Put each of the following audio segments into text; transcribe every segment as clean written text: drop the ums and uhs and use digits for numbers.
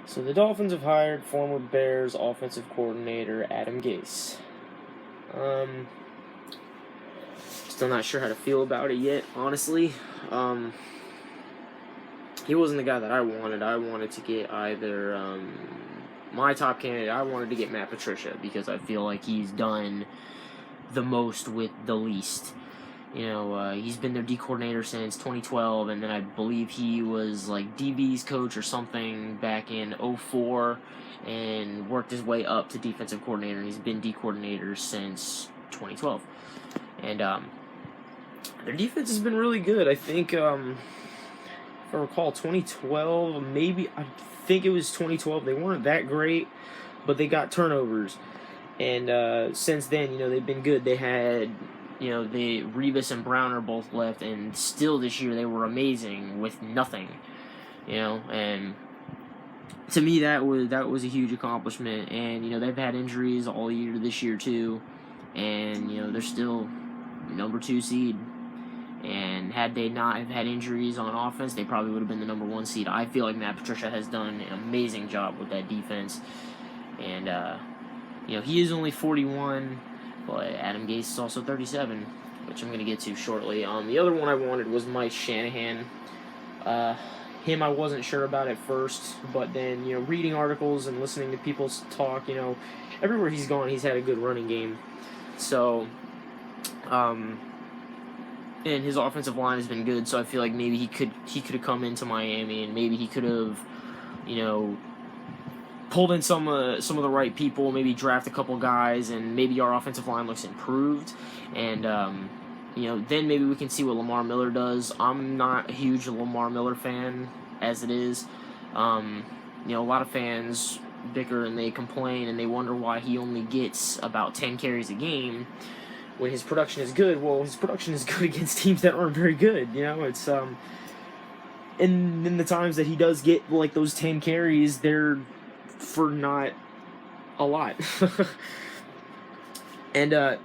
So the Dolphins have hired former Bears offensive coordinator Adam Gase. Um, Still not sure how to feel about it yet, honestly. He wasn't the guy that I wanted. I wanted to get either my top candidate. I wanted to get Matt Patricia because I feel like he's done the most with the least. He's been their D coordinator since 2012, and then I believe he was like DB's coach or something back in 04 and worked his way up to defensive coordinator, and he's been D coordinator since 2012. And their defense has been really good. I think, if I recall, 2012, I think it was 2012, they weren't that great, but they got turnovers. And since then, they've been good. They had the Revis and Browner both left, and still this year they were amazing with nothing. And to me that was a huge accomplishment. And they've had injuries all year this year too, and they're still number 2 seed. And had they not have had injuries on offense, they probably would have been the number 1 seed. I feel like Matt Patricia has done an amazing job with that defense, and he is only 41. But Adam Gase is also 37, which I'm going to get to shortly. The other one I wanted was Mike Shanahan. Him I wasn't sure about at first, but then, reading articles and listening to people talk, everywhere he's gone, he's had a good running game. So, and his offensive line has been good, so I feel like maybe he could have come into Miami, and maybe he could have, pulled in some of the right people, maybe draft a couple guys, and maybe our offensive line looks improved. And then maybe we can see what Lamar Miller does. I'm not a huge Lamar Miller fan as it is. A lot of fans bicker and they complain and they wonder why he only gets about 10 carries a game when his production is good. Well, his production is good against teams that aren't very good. It's and in the times that he does get like those 10 carries, they're for not a lot. And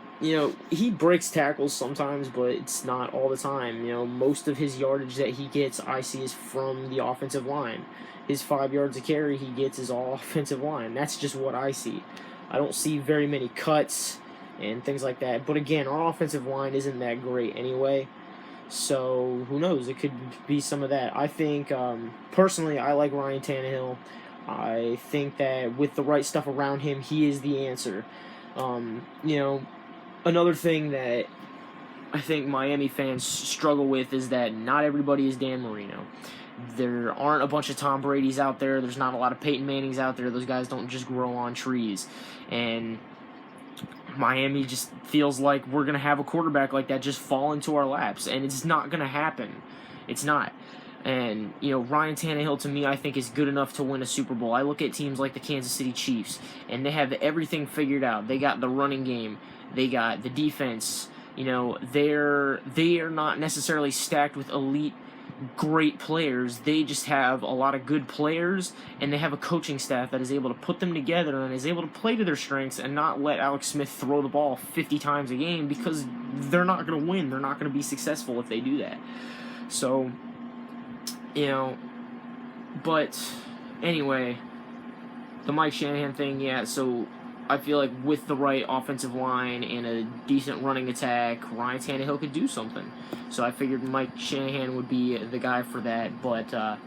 he breaks tackles sometimes, but it's not all the time. Most of his yardage that he gets, I see, is from the offensive line. His 5 yards a carry he gets is all offensive line. That's just what I see. I don't see very many cuts and things like that. But again, our offensive line isn't that great anyway, so who knows? It could be some of that. I think, personally, I like Ryan Tannehill. I think that with the right stuff around him, he is the answer. Another thing that I think Miami fans struggle with is that not everybody is Dan Marino. There aren't a bunch of Tom Brady's out there. There's not a lot of Peyton Mannings out there. Those guys don't just grow on trees. And Miami just feels like we're going to have a quarterback like that just fall into our laps. And it's not going to happen. It's not. And, Ryan Tannehill, to me, I think is good enough to win a Super Bowl. I look at teams like the Kansas City Chiefs, and they have everything figured out. They got the running game. They got the defense. They are not necessarily stacked with elite, great players. They just have a lot of good players, and they have a coaching staff that is able to put them together and is able to play to their strengths and not let Alex Smith throw the ball 50 times a game, because they're not going to win. They're not going to be successful if they do that. So, but anyway, the Mike Shanahan thing, yeah, so I feel like with the right offensive line and a decent running attack, Ryan Tannehill could do something. So I figured Mike Shanahan would be the guy for that. But so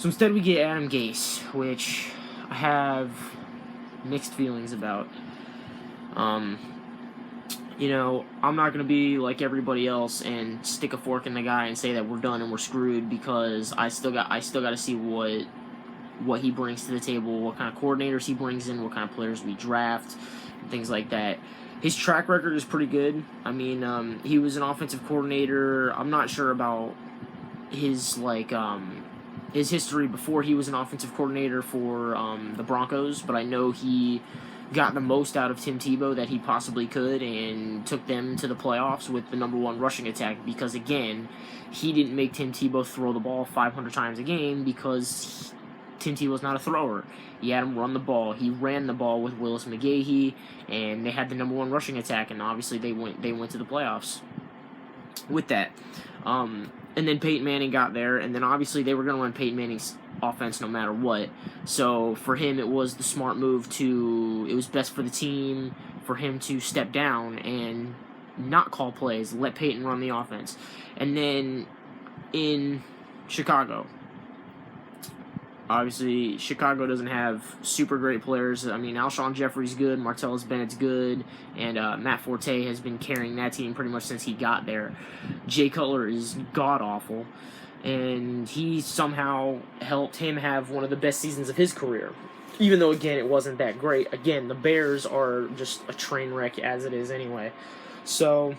instead we get Adam Gase, which I have mixed feelings about. I'm not going to be like everybody else and stick a fork in the guy and say that we're done and we're screwed, because I still got to see what he brings to the table, what kind of coordinators he brings in, what kind of players we draft, and things like that. His track record is pretty good. I mean, he was an offensive coordinator. I'm not sure about his history before he was an offensive coordinator for the Broncos, but I know he got the most out of Tim Tebow that he possibly could and took them to the playoffs with the number 1 rushing attack, because, again, he didn't make Tim Tebow throw the ball 500 times a game because Tim Tebow's not a thrower. He had him run the ball. He ran the ball with Willis McGahee, and they had the number 1 rushing attack, and obviously they went to the playoffs with that. And then Peyton Manning got there, and then obviously they were going to run Peyton Manning's offense no matter what. So for him, it was the smart move it was best for the team for him to step down and not call plays, let Peyton run the offense. And then in Chicago, obviously, Chicago doesn't have super great players. I mean, Alshon Jeffrey's good, Martellus Bennett's good, and Matt Forte has been carrying that team pretty much since he got there. Jay Cutler is god-awful, and he somehow helped him have one of the best seasons of his career. Even though, again, it wasn't that great. Again, the Bears are just a train wreck as it is anyway. So,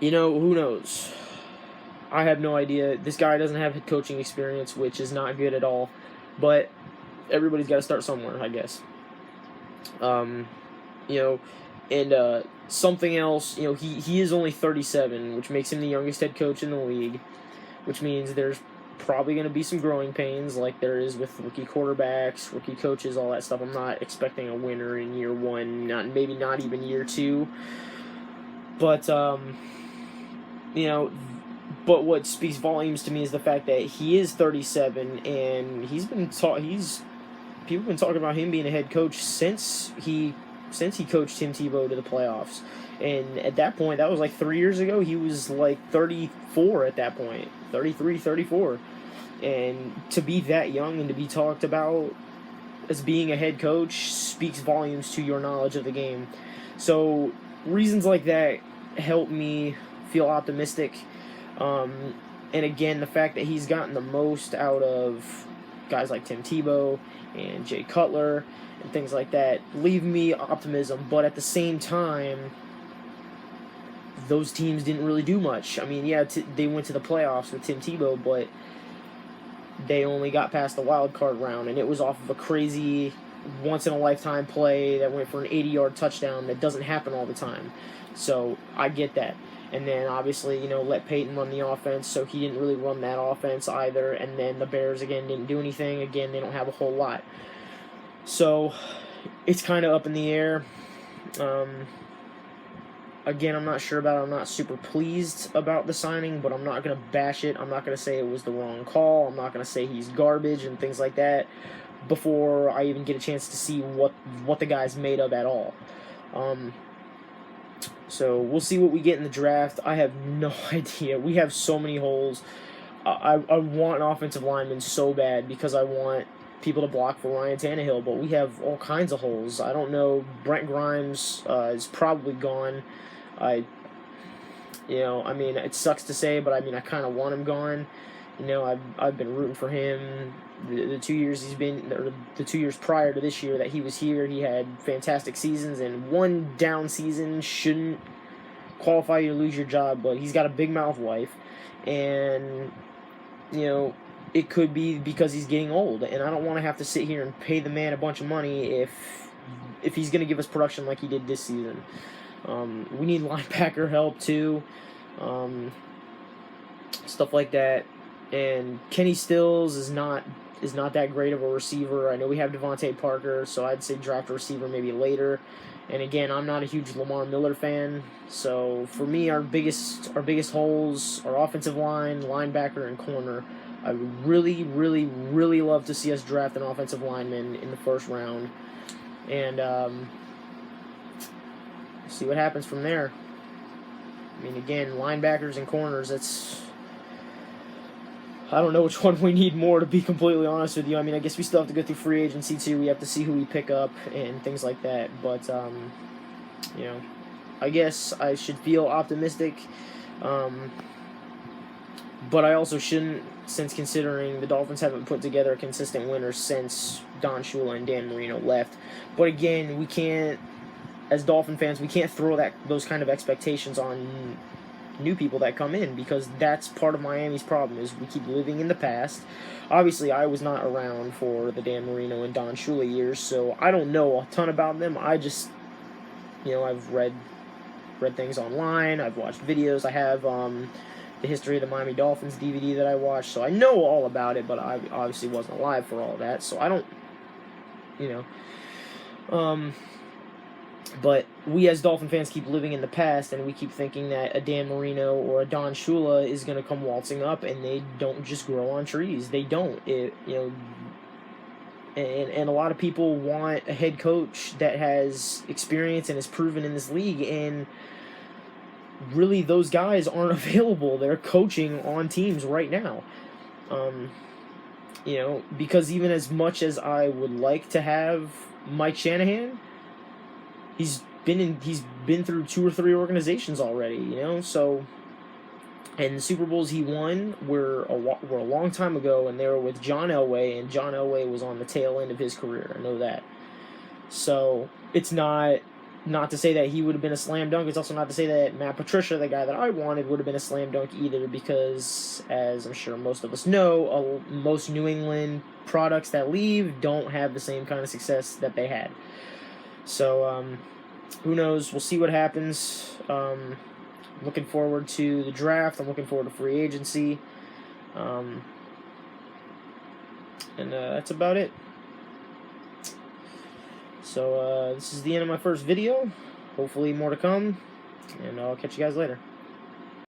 who knows? I have no idea. This guy doesn't have head coaching experience, which is not good at all. But everybody's got to start somewhere, I guess. Something else, he is only 37, which makes him the youngest head coach in the league, which means there's probably going to be some growing pains like there is with rookie quarterbacks, rookie coaches, all that stuff. I'm not expecting a winner in year one, maybe not even year two. But, but what speaks volumes to me is the fact that he is 37, and people have been talking about him being a head coach since he coached Tim Tebow to the playoffs. And at that point, that was like 3 years ago, he was like 34 at that point, 33, 34. And to be that young and to be talked about as being a head coach speaks volumes to your knowledge of the game. So reasons like that help me feel optimistic. And again, the fact that he's gotten the most out of guys like Tim Tebow and Jay Cutler and things like that leave me optimism. But at the same time, those teams didn't really do much. I mean, they went to the playoffs with Tim Tebow, but they only got past the wild card round, and it was off of a crazy once-in-a-lifetime play that went for an 80-yard touchdown that doesn't happen all the time. So I get that. And then, obviously, let Peyton run the offense, so he didn't really run that offense either. And then the Bears, again, didn't do anything. Again, they don't have a whole lot. So it's kind of up in the air. Again, I'm not sure about it. I'm not super pleased about the signing, but I'm not going to bash it. I'm not going to say it was the wrong call. I'm not going to say he's garbage and things like that before I even get a chance to see what the guy's made of at all. So we'll see what we get in the draft. I have no idea. We have so many holes. I want an offensive lineman so bad because I want people to block for Ryan Tannehill, but we have all kinds of holes. I don't know. Brent Grimes is probably gone. It sucks to say, but I kind of want him gone. I've been rooting for him. The 2 years the 2 years prior to this year that he was here, he had fantastic seasons, and one down season shouldn't qualify you to lose your job, but he's got a big mouth wife, and, it could be because he's getting old, and I don't want to have to sit here and pay the man a bunch of money if he's going to give us production like he did this season. We need linebacker help, too, stuff like that. And Kenny Stills is not that great of a receiver. I know we have Devontae Parker, so I'd say draft a receiver maybe later. And again, I'm not a huge Lamar Miller fan, so for me, our biggest holes are offensive line, linebacker, and corner. I would really, really, really love to see us draft an offensive lineman in the first round, and see what happens from there. I mean, again, linebackers and corners, I don't know which one we need more, to be completely honest with you. I mean, I guess we still have to go through free agency, too. We have to see who we pick up and things like that. But, I guess I should feel optimistic. But I also shouldn't, since considering the Dolphins haven't put together a consistent winner since Don Shula and Dan Marino left. But, again, we can't, as Dolphin fans, we can't throw those kind of expectations on new people that come in, because that's part of Miami's problem, is we keep living in the past. Obviously, I was not around for the Dan Marino and Don Shula years, so I don't know a ton about them. I just, I've read things online, I've watched videos, I have the History of the Miami Dolphins DVD that I watched, so I know all about it, but I obviously wasn't alive for all that, so I don't, But we as Dolphin fans keep living in the past, and we keep thinking that a Dan Marino or a Don Shula is going to come waltzing up, and they don't just grow on trees. They don't. And a lot of people want a head coach that has experience and is proven in this league, and really those guys aren't available. They're coaching on teams right now. Because even as much as I would like to have Mike Shanahan, he's been through 2 or 3 organizations already, so, and the Super Bowls he won were a long time ago, and they were with John Elway, and John Elway was on the tail end of his career. I know that. So it's not to say that he would have been a slam dunk. It's also not to say that Matt Patricia, the guy that I wanted, would have been a slam dunk either, because, as I'm sure most of us know, most New England products that leave don't have the same kind of success that they had. So, who knows? We'll see what happens. Looking forward to the draft. I'm looking forward to free agency. And that's about it. So, this is the end of my first video. Hopefully more to come. And I'll catch you guys later.